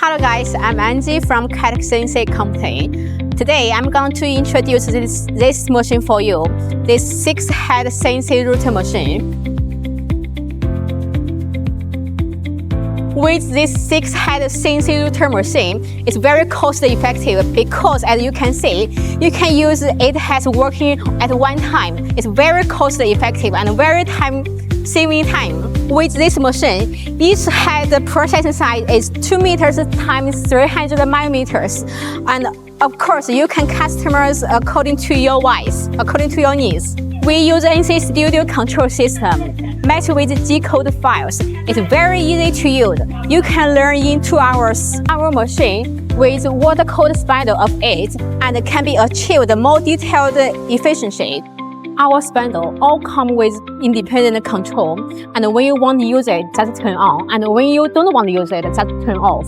Hello guys, I'm Angie from CATEKCNC company. Today I'm going to introduce this machine for you, this 6-head CNC router machine. With this 6-head CNC router machine, it's very cost effective because as you can see, you can use 8 heads working at one time. It's very cost effective and very saving time. With this machine, each head processing size is 2 meters times 300 millimeters. And of course, you can customize according to your wise, according to your needs. We use NC Studio control system, matched with G-code files. It's very easy to use. You can learn in 2 hours. Our machine with water code spindle of 8 and can be achieved more detailed efficiency. Our spindle all come with independent control, and when you want to use it, just turn on, and when you don't want to use it, just turn off.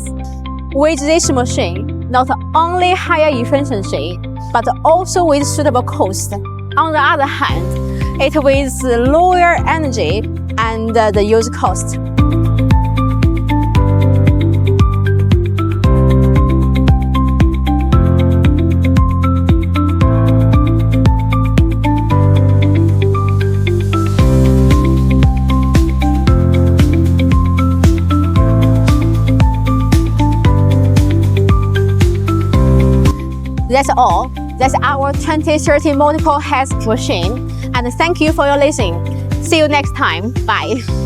With this machine, not only higher efficiency, but also with suitable cost. On the other hand, it with lower energy and the use cost. That's all. That's our 2030 multiple heads machine. And thank you for your listening. See you next time. Bye.